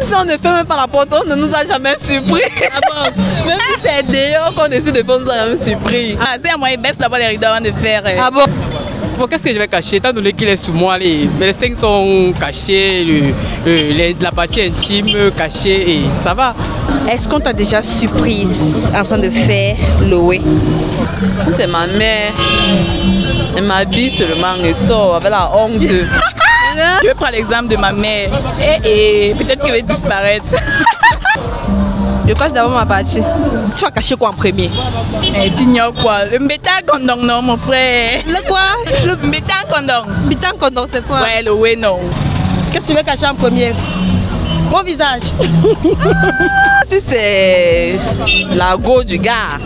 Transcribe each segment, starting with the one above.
si on ne fait même pas la porte, on ne nous a jamais surpris. Ah bon? Même si c'est dehors qu'on décide de faire, on nous a jamais surpris. Ah, c'est à moi, il baisse d'abord les rideaux avant de faire. Ah bon? Bon, qu'est-ce que je vais cacher? Étant donné qu'il est sous moi, les seins sont cachés, la partie intime cachée et ça va. Est-ce qu'on t'a déjà surprise en train de faire le way? C'est ma mère. Elle m'habille seulement et sort avec la honte. Je vais prendre l'exemple de ma mère. Et peut-être qu'elle va disparaître. Je cache d'abord ma partie. Tu vas cacher quoi en premier? Tu ignores quoi? Le mbéta condom, non, mon frère. Le quoi? Le mbéta condom. Bitan condom, c'est quoi? Ouais, le way, non. Qu'est-ce que tu veux cacher en premier? Mon visage. Si c'est la go du gars,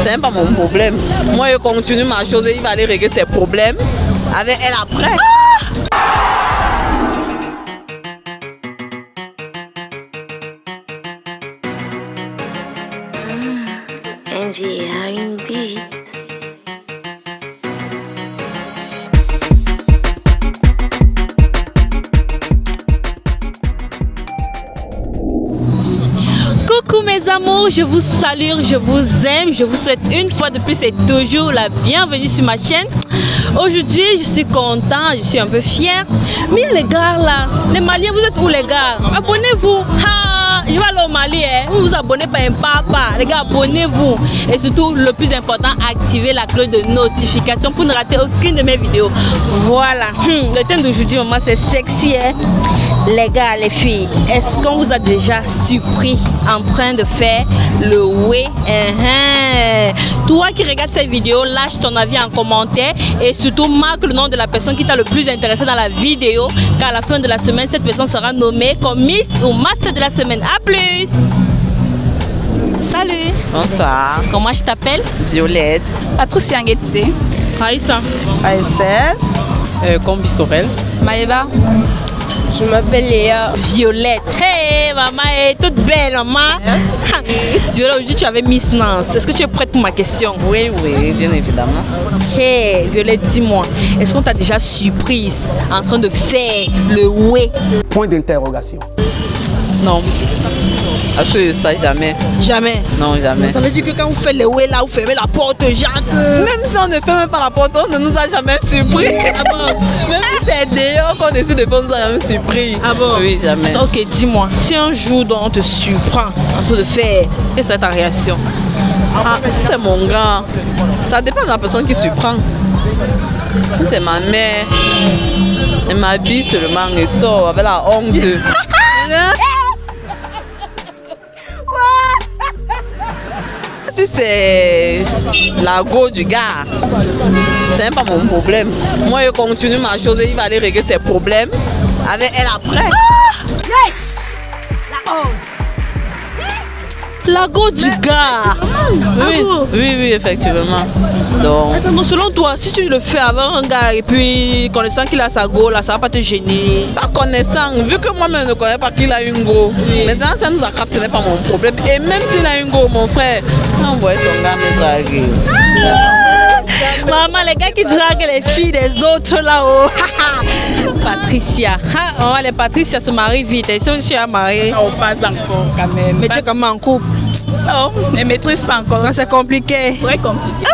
c'est même pas mon problème. Moi, je continue ma chose et il va aller régler ses problèmes avec elle après. Angie a une bite. Coucou mes amours, je vous salue, je vous aime, je vous souhaite une fois de plus et toujours la bienvenue sur ma chaîne. Aujourd'hui, je suis content, je suis un peu fière. Mais les gars là, les Maliens, vous êtes où les gars? Abonnez-vous. Je vais aller au Mali, hein. Vous vous abonnez pas un papa. Les gars, abonnez-vous. Et surtout, le plus important, activez la cloche de notification pour ne rater aucune de mes vidéos. Voilà. Le thème d'aujourd'hui, maman, c'est sexy, hein. Les gars, les filles, est-ce qu'on vous a déjà surpris en train de faire le way? Toi qui regardes cette vidéo, lâche ton avis en commentaire et surtout marque le nom de la personne qui t'a le plus intéressé dans la vidéo, car à la fin de la semaine, cette personne sera nommée comme Miss ou Master de la semaine. A plus! Salut! Bonsoir. Comment je t'appelle? Violette. Patricia Nguetse. Aïssa. ASS. Combi Sorel. Maëva. Je m'appelle Léa. Violette. Hey, maman est toute belle, maman. Violette, aujourd'hui tu avais Miss Nance. Est-ce que tu es prête pour ma question? Oui, oui, bien évidemment. Hey, Violette, dis-moi, est-ce qu'on t'a déjà surprise en train de faire le way? Point d'interrogation. Non. Parce que ça, jamais. Jamais. Non, jamais. Ça veut dire que quand vous faites le way là, vous fermez la porte, Jacques. Même si on ne fait même pas la porte, on ne nous a jamais surpris. Ah bon? Même si c'est dehors qu'on décide de faire, on nous a jamais surpris. Ah bon? Oui, jamais. Ok, dis-moi, si un jour on te surprend en train de faire, quelle serait ta réaction? Ah, si c'est mon grand, ça dépend de la personne qui surprend. Si c'est ma mère, elle m'habille seulement et sort avec la honte. Si c'est la go du gars, c'est même pas mon problème. Moi, je continue ma chose et il va aller régler ses problèmes avec elle après. La go du gars. Oui, oui, effectivement. Donc, Attends, selon toi, si tu le fais avant un gars et puis connaissant qu'il a sa go là, ça va pas te gêner? pas connaissant, vu que moi-même ne connais pas qu'il a une go. Maintenant, ça nous attrape, ce n'est pas mon problème. Et même s'il a une go, mon frère, on voit son gars me draguer. Maman, les gars qui draguent les filles des autres là-haut. Patricia. Oh, les Patricia se marient vite. Et si tu es mariée? Non, pas encore quand même. Mais tu es comment en couple? Non, je ne maîtrise pas encore. C'est compliqué. Très compliqué.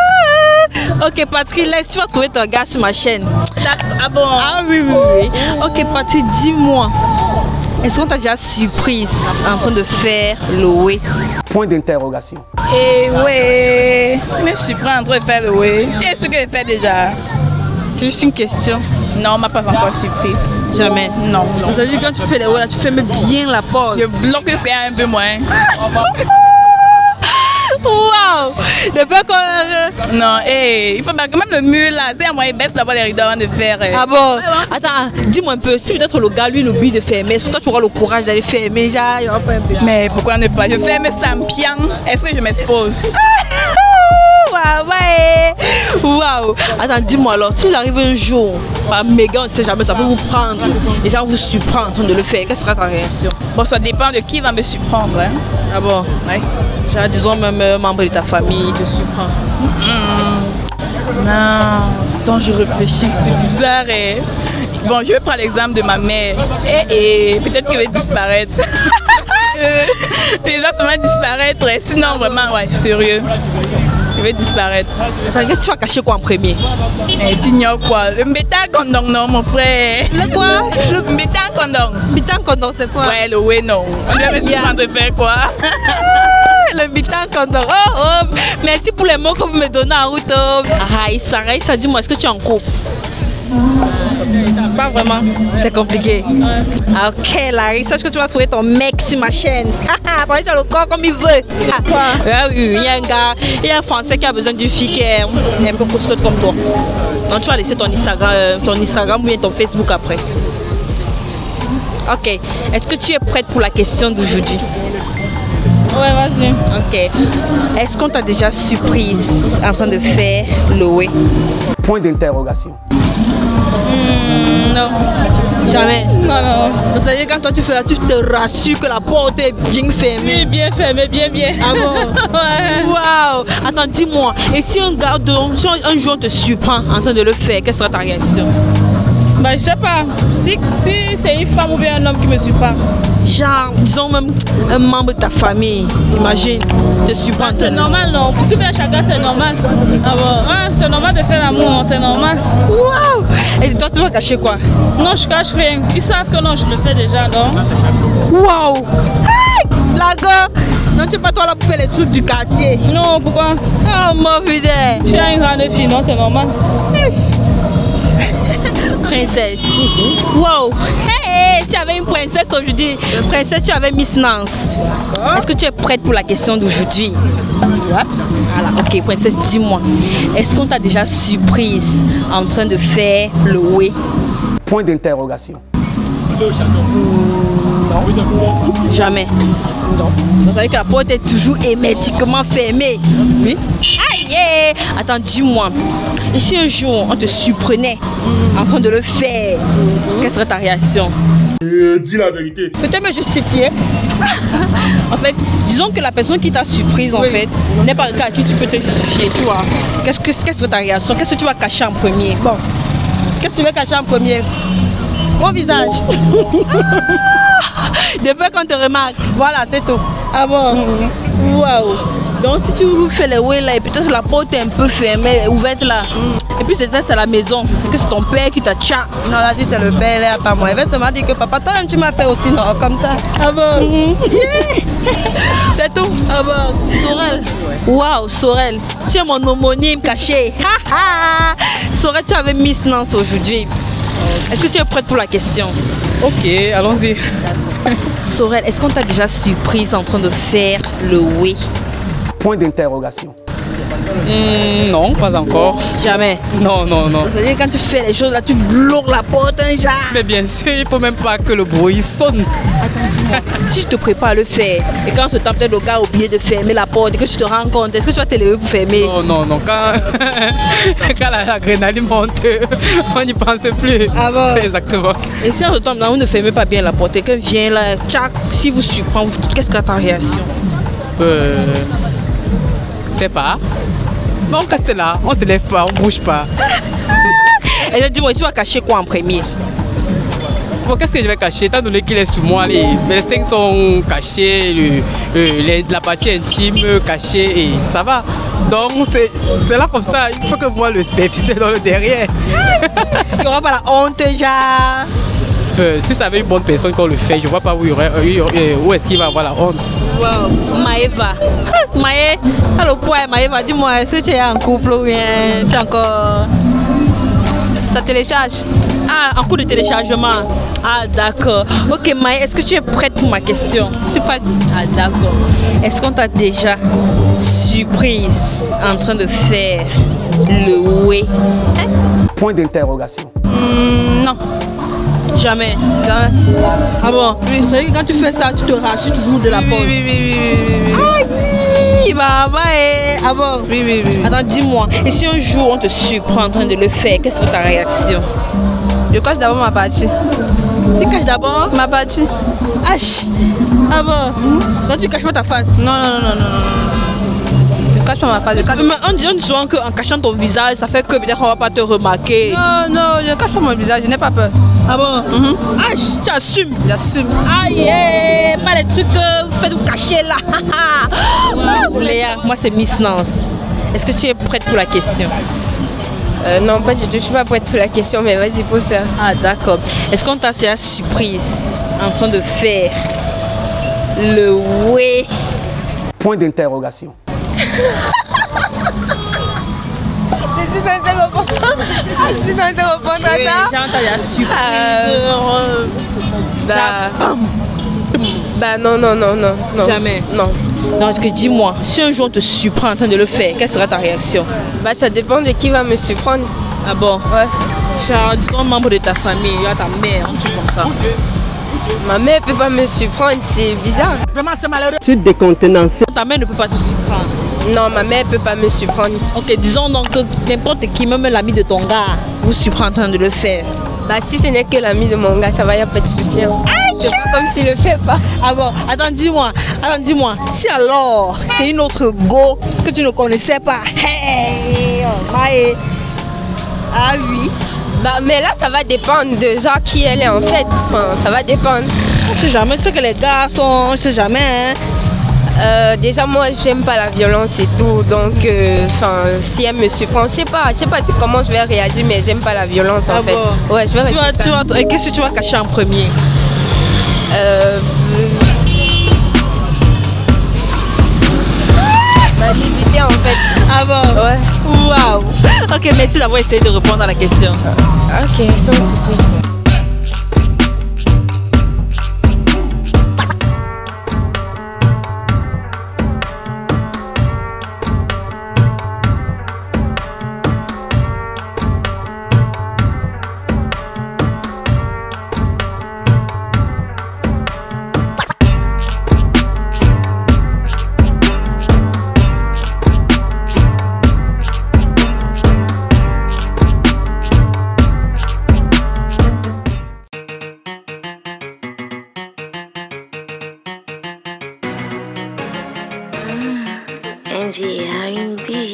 Ok, Patrick, laisse, tu vas trouver ton gars sur ma chaîne. Ah bon? Ah oui, oui, oui. Ok, Patrick, dis-moi. Est-ce qu'on t'a déjà surprise en train de faire le way? Point d'interrogation. Et ouais, mais je suis prêt en train de faire le way. Tu sais ce que je fais déjà? Juste une question. Non, on m'a pas encore surprise. Jamais. Non, non. Ça veut dire quand tu fais les way là, tu fermes bien la porte. Je bloque ce qu'il y a un peu moins. Waouh! Depuis qu'on... Non, il faut même le mur là, c'est à moi, il baisse d'abord les rideaux avant de faire. Ah bon? Attends, dis-moi un peu, si peut-être le gars lui l'oublie de fermer, est-ce que toi tu auras le courage d'aller fermer? Genre, il y aura pas un peu. Mais pourquoi ne pas? Je ferme ça en pian. Est-ce que je m'expose? Waouh, ouais! Waouh! Attends, dis-moi alors, s'il arrive un jour, par méga, on ne sait jamais, ça peut vous prendre, et gens vous surprendre en train de le faire, quelle sera ta réaction? Bon, ça dépend de qui va me surprendre. Hein? Ah bon? Ouais. Genre, disons même un membre de ta famille te surprend. Non, c'est quand je réfléchis, c'est bizarre. Bon, je vais prendre l'exemple de ma mère. Et peut-être qu'elle va disparaître. Les gens se mettent disparaître. Sinon, vraiment, ouais, sérieux. Il va disparaître. Attends, tu vas cacher quoi en premier? Tu ignores quoi? Le mbeta-kondong, non, mon frère. Le quoi? Le mbeta-kondong. Mbeta-kondong, c'est quoi? Ouais, le ouais, non. On doit me dire de faire quoi? Le mbeta-kondong. Oh, merci pour les mots que vous me donnez en route. Raïssa, dis-moi, est-ce que tu es en couple? Pas vraiment. C'est compliqué. Ouais. Ok, Larry, sache que tu vas trouver ton mec sur ma chaîne. Parce que tu as le corps comme il veut. Oui, il y a un gars, il y a un Français qui a besoin d'une fille qui est un peu costaud comme toi. Donc tu vas laisser ton Instagram ou bien ton Facebook après. Ok, est-ce que tu es prête pour la question d'aujourd'hui? Ouais, vas-y. Ok. Est-ce qu'on t'a déjà surprise en train de faire le way? Point d'interrogation. Non. Jamais. Non. C'est-à-dire quand toi tu fais là, tu te rassures que la porte est bien fermée. Bien fermée, bien. Ah bon? Ouais. Waouh. Attends, dis-moi. Et si un jour on te surprend en train de le faire, quelle sera ta réaction? Bah, je sais pas. Si c'est une femme ou bien un homme qui me surprend. Genre, disons même un membre de ta famille, imagine, te surprend. C'est normal, non? Pour tout bien chacun, c'est normal. Ah bon? Ouais, c'est normal de faire l'amour, c'est normal. Waouh! Et toi, tu vas cacher quoi? Non, je cache rien. Ils savent que non, je le fais déjà, non? Waouh! Hey! La gueule! Non, tu n'es pas toi là pour faire les trucs du quartier. Non, pourquoi? Oh, mon fidèle! Je suis une grande fille, non, c'est normal. Princesse. Wow. Hey, tu avais une princesse aujourd'hui. Princesse, tu avais Miss Nance. Est-ce que tu es prête pour la question d'aujourd'hui? Voilà. Ok, princesse, dis-moi. Est-ce qu'on t'a déjà surprise en train de faire le way? Point d'interrogation. Non. Jamais. Non. Vous savez que la porte est toujours hermétiquement fermée. Oui. Aïe! Attends, dis-moi. Et si un jour on te surprenait en train de le faire, quelle serait ta réaction? Dis la vérité. Peut-être me justifier. En fait, disons que la personne qui t'a surprise en fait n'est pas quelqu'un à qui tu peux te justifier, tu vois. Quelle serait ta réaction? Qu'est-ce que tu vas cacher en premier? Bon. Qu'est-ce que tu vas cacher en premier? Mon visage. Depuis qu'on te remarque. Voilà, c'est tout. Ah bon? Waouh. Donc si tu fais les way là et peut-être la porte est un peu fermée, ouverte là. Et puis c'est à la maison. Et que c'est ton père qui t'a tcha. Non, là, si c'est le père, là, pas moi. Il va seulement dire que papa, toi-même, tu m'as fait aussi, non, comme ça. Ah bon? C'est tout. Ah bon? Sorel. Waouh, Sorel. Tu es mon homonyme caché. Sorel, tu avais Miss Nance aujourd'hui. Est-ce que tu es prête pour la question? Ok, allons-y. Sorel, est-ce qu'on t'a déjà surprise en train de faire le way? Point d'interrogation. Non, pas encore. Jamais. Non. C'est-à-dire quand tu fais les choses là, tu bloques la porte, un genre. Mais bien sûr, il faut même pas que le bruit sonne. Attends, si je te prépare à le faire, et quand ce temps peut-être le gars a oublié de fermer la porte et que tu te rends compte, est-ce que tu vas te lever pour fermer? Non. Quand l'adrénaline monte, on n'y pense plus. Ah bon? Exactement. Et si en ce temps là, vous ne fermez pas bien la porte, quelqu'un vient là, tchac, si vous surprend, qu'est-ce que ta réaction? Je sais pas. Mais on reste là, on se lève pas, on bouge pas. Et dis-moi, tu vas cacher quoi en premier? Bon, qu'est-ce que je vais cacher? Étant donné qu'il est sous moi, mes seins sont cachés, la partie intime cachée et ça va. Donc c'est là comme ça, il faut que voir le superficiel dans le derrière. Il n'y aura pas la honte, genre. Si ça avait une bonne personne qu'on le fait, je vois pas où est-ce qu'il va avoir la honte. Wow, Maëva. Maë, alors point Maëva, dis-moi, est-ce que tu es en couple ou bien tu es encore... Ça télécharge? Ah, en cours de téléchargement. Ah, d'accord. Ok, Maë, est-ce que tu es prête pour ma question? Je suis prête. Ah, d'accord. Est-ce qu'on t'a déjà surprise en train de faire le way? Point d'interrogation. Non. Jamais. Ah bon? Oui. Vous savez que quand tu fais ça, tu te rassures toujours de la porte. Oui. Aïe, maman. Ah bon? Oui. Attends, dis-moi. Et si un jour on te surprend en train de le faire, quelle serait ta réaction? Je cache d'abord ma partie. Tu caches d'abord Ma partie. Ah bon? Donc tu caches pas ta face? Non. Tu cache pas ma face. Mais on dit souvent qu'en cachant ton visage, ça fait que peut-être on va pas te remarquer. Non, non, je ne cache pas mon visage, je n'ai pas peur. Ah bon? Ah, tu assumes. J'assume. Aïe, pas les trucs que vous faites vous cacher là. Léa, moi c'est Miss Nance. Est-ce que tu es prête pour la question? Non, pas du tout, je suis pas prête pour la question, mais vas-y, pose ça. Ah d'accord. Est-ce qu'on t'a fait la surprise en train de faire le ouais? Point d'interrogation. Je suis censée répondre. Je suis censée répondre à ça. J'ai entendu la surprise. Non. Jamais. Non. Donc dis-moi, si un jour on te surprend en train de le faire, quelle sera ta réaction? Bah ça dépend de qui va me surprendre. Ah bon? Ouais. Genre, disons membre de ta famille, il y a ta mère, un truc comme ça. Ma mère peut pas me surprendre, c'est bizarre. Vraiment c'est malheureux. Tu es décontenancé. Ta mère ne peut pas te surprendre. Non, ma mère peut pas me surprendre. Ok, disons donc que n'importe qui, même l'ami de ton gars, vous surprend en train de le faire. Bah si ce n'est que l'ami de mon gars, ça va, y a pas de souci. Hein. C'est pas comme s'il le fait pas. Ah bon, attends, dis-moi, si alors c'est une autre go que tu ne connaissais pas, hey, ah oui. Bah mais là ça va dépendre de genre qui elle est en fait. Enfin, ça va dépendre. On sait jamais ce que les gars sont, on sait jamais. Hein. Déjà moi j'aime pas la violence et tout, donc si elle me surprend, je sais pas comment je vais réagir, mais j'aime pas la violence en fait. Bon. Ouais, je vais qu'est-ce que tu vas cacher en premier? Ma nudité en fait. Ah bon? Ouais. Waouh. Ok, merci d'avoir essayé de répondre à la question. Ok, sans souci. NGA R&B.